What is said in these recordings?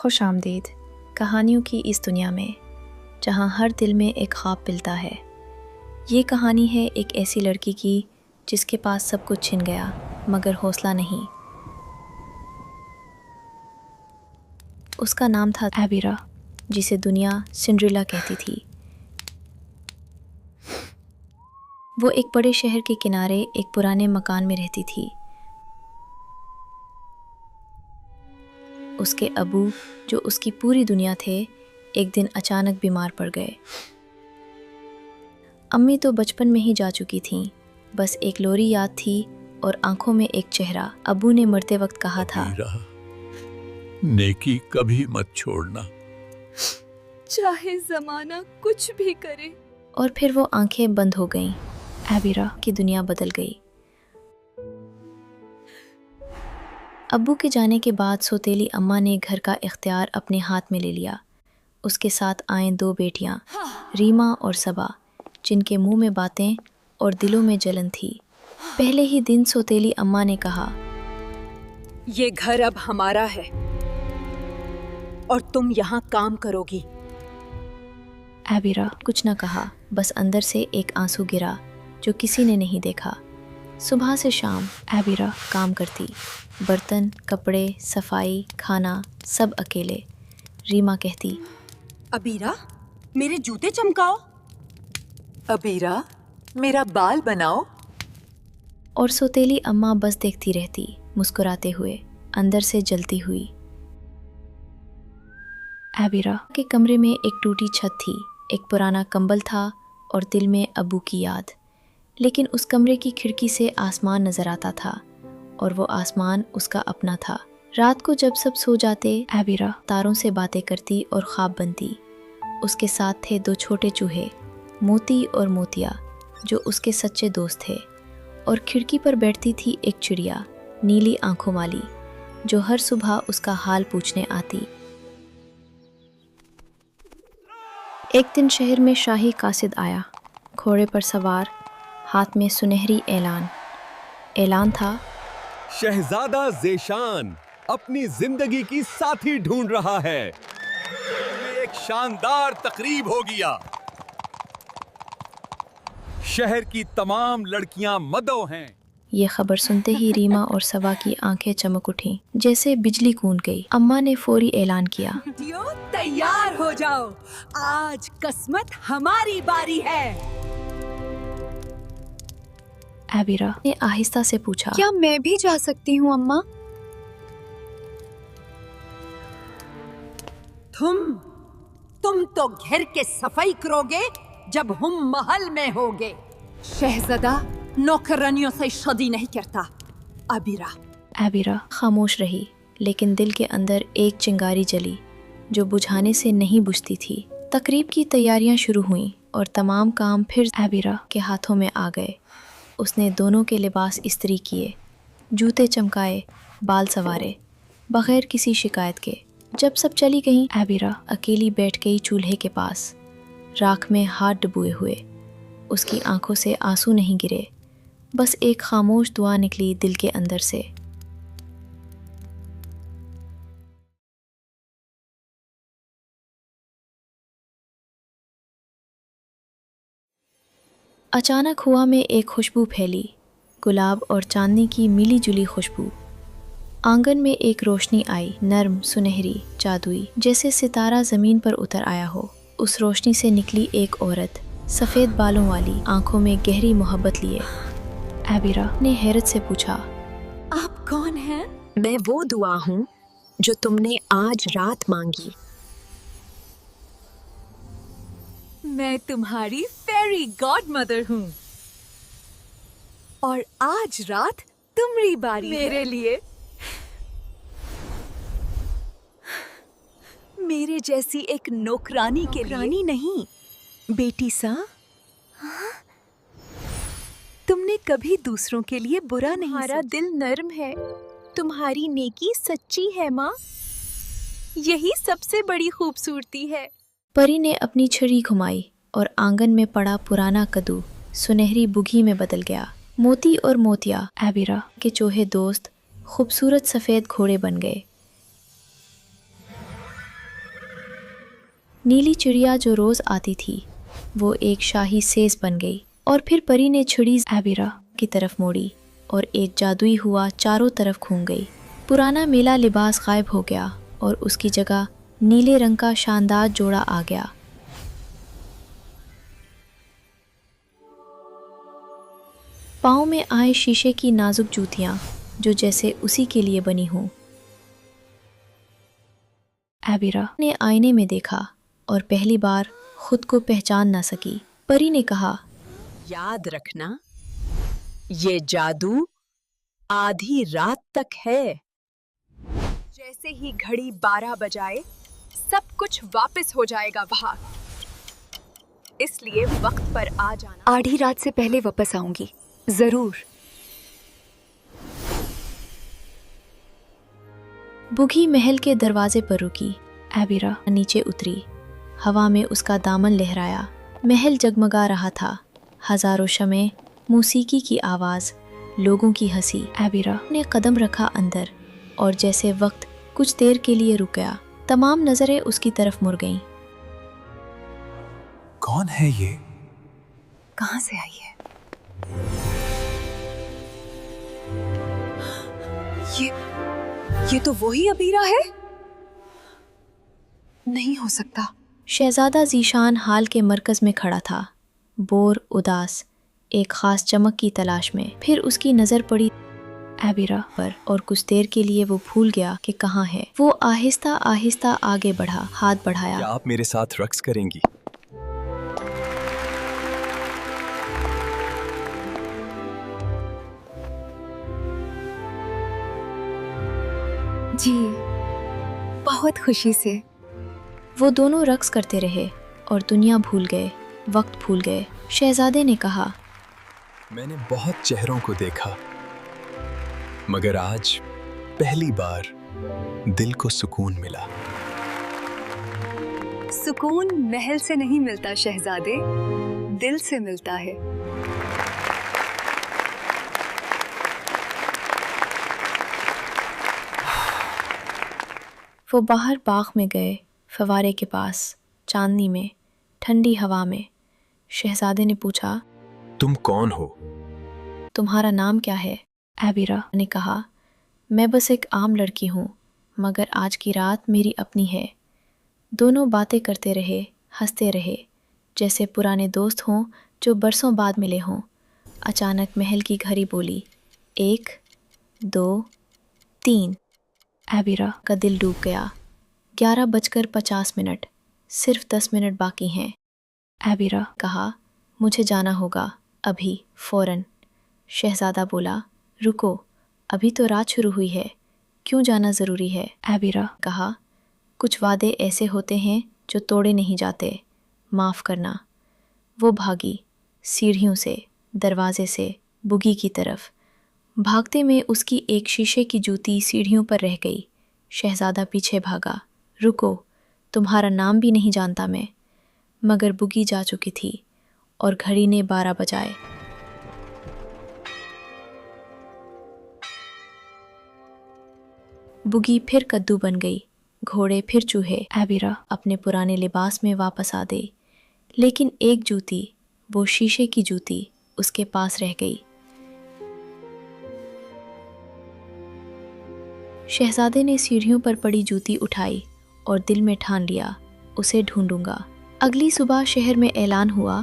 खुश आमदीद कहानियों की इस दुनिया में जहाँ हर दिल में एक ख्वाब पिलता है। ये कहानी है एक ऐसी लड़की की जिसके पास सब कुछ छिन गया मगर हौसला नहीं। उसका नाम था एबिरा, जिसे दुनिया सिंड्रेला कहती थी। वो एक बड़े शहर के किनारे एक पुराने मकान में रहती थी। उसके अबू, जो उसकी पूरी दुनिया थे, एक दिन अचानक बीमार पड़ गए। अम्मी तो बचपन में ही जा चुकी थीं, बस एक लोरी याद थी और आंखों में एक चेहरा। अबू ने मरते वक्त कहा था, नेकी कभी मत छोड़ना, चाहे जमाना कुछ भी करे। और फिर वो आंखें बंद हो गईं। एबिरा की दुनिया बदल गई। अब्बू के जाने के बाद सौतेली अम्मा ने घर का इख्तियार अपने हाथ में ले लिया। उसके साथ आए दो बेटियां, रीमा और सबा, जिनके मुंह में बातें और दिलों में जलन थी। पहले ही दिन सौतेली अम्मा ने कहा, ये घर अब हमारा है और तुम यहाँ काम करोगी। एबिरा कुछ न कहा, बस अंदर से एक आंसू गिरा जो किसी ने नहीं देखा। सुबह से शाम एबिरा काम करती, बर्तन, कपड़े, सफाई, खाना सब अकेले। रीमा कहती, अबीरा मेरे जूते चमकाओ, अबीरा मेरा बाल बनाओ। और सौतेली अम्मा बस देखती रहती, मुस्कुराते हुए, अंदर से जलती हुई। एबिरा के कमरे में एक टूटी छत थी, एक पुराना कंबल था और दिल में अब्बू की याद। लेकिन उस कमरे की खिड़की से आसमान नजर आता था और वो आसमान उसका अपना था। रात को जब सब सो जाते, एबिरा तारों से बातें करती और ख्वाब बनती। उसके साथ थे दो छोटे चूहे, मोती और मोतिया, जो उसके सच्चे दोस्त थे। और खिड़की पर बैठती थी एक चिड़िया, नीली आंखों वाली, जो हर सुबह उसका हाल पूछने आती। एक दिन शहर में शाही कासिद आया, घोड़े पर सवार, हाथ में सुनहरी ऐलान था, शहजादा ज़ेशान अपनी जिंदगी की साथी ढूंढ रहा है। एक शानदार तकरीब होगी। शहर की तमाम लड़कियां मदो हैं। ये खबर सुनते ही रीमा और सबा की आंखें चमक उठीं, जैसे बिजली कूद गई। अम्मा ने फौरी ऐलान किया, तैयार हो जाओ, आज किस्मत हमारी बारी है। एबिरा ने आहिस्ता से पूछा, क्या मैं भी जा सकती हूँ अम्मा? तुम तो घर के सफाई करोगे जब हम महल में होगे। शहजादा नौकरानियों से शादी नहीं करता। एबिरा खामोश रही, लेकिन दिल के अंदर एक चिंगारी जली जो बुझाने से नहीं बुझती थी। तकरीब की तैयारियां शुरू हुईं और तमाम काम फिर एबिरा के हाथों में आ गए। उसने दोनों के लिबास इस्त्री किए, जूते चमकाए, बाल संवारे, बगैर किसी शिकायत के। जब सब चली गईं, एबिरा अकेली बैठ गई चूल्हे के पास, राख में हाथ डुबोए हुए। उसकी आंखों से आंसू नहीं गिरे, बस एक खामोश दुआ निकली दिल के अंदर से। अचानक हुआ में एक खुशबू फैली, गुलाब और चांदनी की मिली जुली खुशबू। आंगन में एक रोशनी आई, नर्म, सुनहरी, जादुई, जैसे सितारा जमीन पर उतर आया हो। उस रोशनी से निकली एक औरत, सफेद बालों वाली, आंखों में गहरी मोहब्बत लिए। एबिरा ने हैरत से पूछा, आप कौन हैं? मैं वो दुआ हूँ जो तुमने आज रात मांगी। मैं तुम्हारी फेरी गॉडमदर हूँ और आज रात तुम्हारी बारी मेरे लिए। मेरे जैसी एक नौकरानी के लिए। रानी नहीं, बेटी सा। तुमने कभी दूसरों के लिए बुरा नहीं तुम्हारा सोचा। दिल नर्म है, तुम्हारी नेकी सच्ची है माँ। यही सबसे बड़ी खूबसूरती है। परी ने अपनी छड़ी घुमाई और आंगन में पड़ा पुराना कद्दू सुनहरी बुघी में बदल गया। मोती और मोतिया, एबिरा के चोहे दोस्त, खूबसूरत सफ़ेद घोड़े बन गए। नीली चिड़िया जो रोज आती थी वो एक शाही सेज बन गई। और फिर परी ने छुड़ी एबिरा की तरफ मोड़ी और एक जादुई हुआ चारों तरफ घूम गई। पुराना मेला लिबास गायब हो गया और उसकी जगह नीले रंग का शानदार जोड़ा आ गया। पाँव में आए शीशे की नाजुक जूतियां जो जैसे उसी के लिए बनी हों। एबिरा ने आईने में देखा और पहली बार खुद को पहचान न सकी। परी ने कहा, याद रखना, ये जादू आधी रात तक है। जैसे ही घड़ी 12 बजाए सब कुछ वापस हो जाएगा वहाँ। इसलिए वक्त पर आ जाना। आधी रात से पहले वापस आऊंगी, जरूर। बुगी महल के दरवाजे पर रुकी। एबिरा नीचे उतरी। हवा में उसका दामन लहराया। महल जगमगा रहा था। हजारों शमें, मौसीकी की आवाज, लोगों की हंसी। एबिरा ने कदम रखा अंदर और जैसे वक्त कुछ देर के लिए रुक गया, तमाम नजरें उसकी तरफ मुड़ गईं। कौन है ये? कहां से आई है? ये तो वही अबीरा है। नहीं हो सकता। शहजादा जीशान हाल के मरकज में खड़ा था, बोर, उदास, एक खास चमक की तलाश में। फिर उसकी नजर पड़ी एबिरा पर और कुछ देर के लिए वो भूल गया कि कहाँ है। वो आहिस्ता आहिस्ता आगे बढ़ा, हाथ बढ़ाया। क्या आप मेरे साथ रक्स करेंगी? जी, बहुत खुशी से। वो दोनों रक्स करते रहे और दुनिया भूल गए, वक्त भूल गए। शहजादे ने कहा, मैंने बहुत चेहरों को देखा, मगर आज पहली बार दिल को सुकून मिला। सुकून महल से नहीं मिलता शहजादे, दिल से मिलता है। वो बाहर बाग में गए, फवारे के पास, चांदनी में, ठंडी हवा में। शहजादे ने पूछा, तुम कौन हो? तुम्हारा नाम क्या है? एबिरा ने कहा, मैं बस एक आम लड़की हूँ, मगर आज की रात मेरी अपनी है। दोनों बातें करते रहे, हंसते रहे, जैसे पुराने दोस्त हों जो बरसों बाद मिले हों। अचानक महल की घड़ी बोली, 1, 2, 3। एबिरा का दिल डूब गया। 11:50, सिर्फ 10 मिनट बाकी हैं। एबिरा कहा, मुझे जाना होगा, अभी, फौरन। शहजादा बोला, रुको, अभी तो रात शुरू हुई है, क्यों जाना ज़रूरी है? एबिरा कहा, कुछ वादे ऐसे होते हैं जो तोड़े नहीं जाते, माफ़ करना। वो भागी, सीढ़ियों से, दरवाजे से, बुगी की तरफ। भागते में उसकी एक शीशे की जूती सीढ़ियों पर रह गई। शहजादा पीछे भागा। रुको, तुम्हारा नाम भी नहीं जानता मैं। मगर बुगी जा चुकी थी और घड़ी ने 12 बजाए। बुगी फिर कद्दू बन गई, घोड़े फिर चूहे। एबिरा अपने पुराने लिबास में वापस आ गई, लेकिन एक जूती, वो शीशे की जूती, उसके पास रह गई। शहजादे ने सीढ़ियों पर पड़ी जूती उठाई और दिल में ठान लिया, उसे ढूंढूंगा। अगली सुबह शहर में ऐलान हुआ,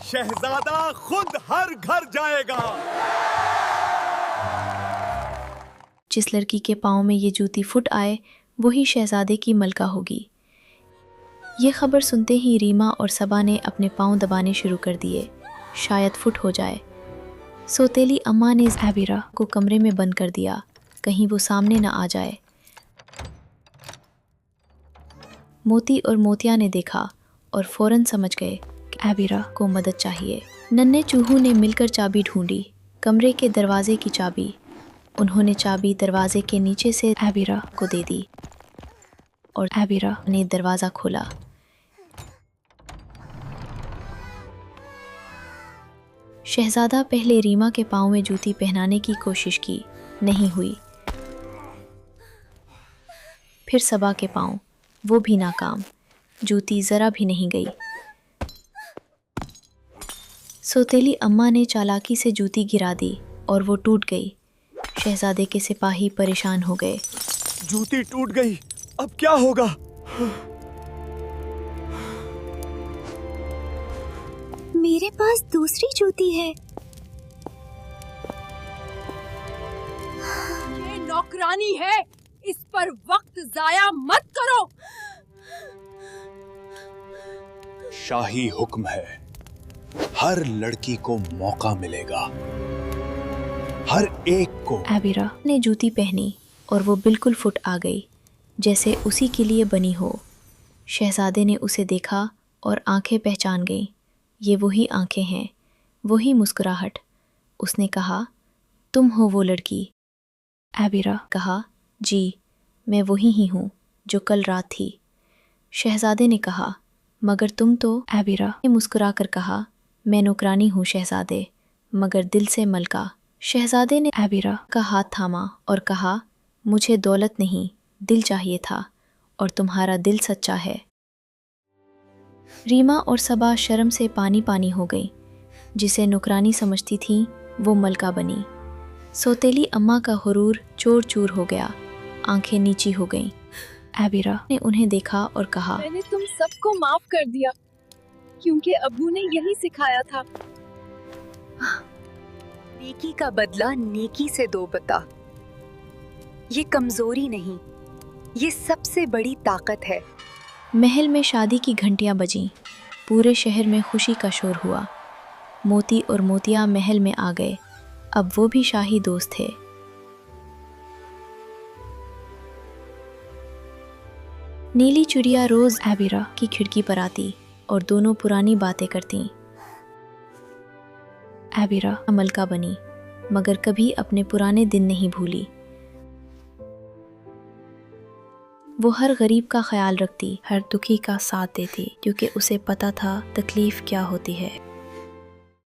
शहजादा खुद हर घर जाएगा। जिस लड़की के पाँव में ये जूती फुट आए, वही शहजादे की मलका होगी। ये खबर सुनते ही रीमा और सबा ने अपने पाँव दबाने शुरू कर दिए, शायद फुट हो जाए। सोतेली अम्मा ने एबिरा को कमरे में बंद कर दिया, कहीं वो सामने न आ जाए। मोती और मोतिया ने देखा और फौरन समझ गए कि एबिरा को मदद चाहिए। नन्हे चूहों ने मिलकर चाबी ढूंढी, कमरे के दरवाजे की चाबी। उन्होंने चाबी दरवाजे के नीचे से एबिरा को दे दी और एबिरा ने दरवाज़ा खोला। शहजादा पहले रीमा के पाँव में जूती पहनाने की कोशिश की, नहीं हुई। फिर सबा के पाँव, वो भी नाकाम। जूती जरा भी नहीं गई। सौतेली अम्मा ने चालाकी से जूती गिरा दी और वो टूट गई। शहजादे के सिपाही परेशान हो गए। जूती टूट गई, अब क्या होगा? मेरे पास दूसरी जूती है। ये नौकरानी है, इस पर वक्त जाया मत करो। शाही हुक्म है, हर लड़की को मौका मिलेगा, हर एक को। एबिरा ने जूती पहनी और वो बिल्कुल फुट आ गई, जैसे उसी के लिए बनी हो। शहजादे ने उसे देखा और आंखें पहचान गईं। ये वही आंखें हैं, वही मुस्कुराहट। उसने कहा, तुम हो वो लड़की? एबिरा कहा, जी, मैं वही ही हूँ जो कल रात थी। शहजादे ने कहा, मगर तुम तो। एबिरा ने मुस्कुरा कर कहा, मैं नौकरानी हूँ शहजादे, मगर दिल से मलका। शहजादे ने एबिरा का हाथ थामा और कहा, मुझे दौलत नहीं, दिल चाहिए था, और तुम्हारा दिल सच्चा है। रीमा और सबा शर्म से पानी पानी हो गई। जिसे नौकरानी समझती थी वो मलका बनी। सौतेली अम्मा का हुरूर चूर चूर हो गया, आंखें नीची हो गईं। एबिरा ने उन्हें देखा और कहा, मैंने तुम सबको माफ कर दिया क्योंकि अब्बू ने यही सिखाया था। नेकी का बदला नेकी से दो बता। ये कमजोरी नहीं, ये सबसे बड़ी ताकत है। महल में शादी की घंटियां बजीं। पूरे शहर में खुशी का शोर हुआ। मोती और मोतिया महल में आ गए। अब वो भी शाही दोस्त थे। नीली चुड़िया रोज एबिरा की खिड़की पर आती और दोनों पुरानी बातें करती। एबिरा मलका बनी, मगर कभी अपने पुराने दिन नहीं भूली। वो हर गरीब का ख्याल रखती, हर दुखी का साथ देती, क्योंकि उसे पता था तकलीफ क्या होती है।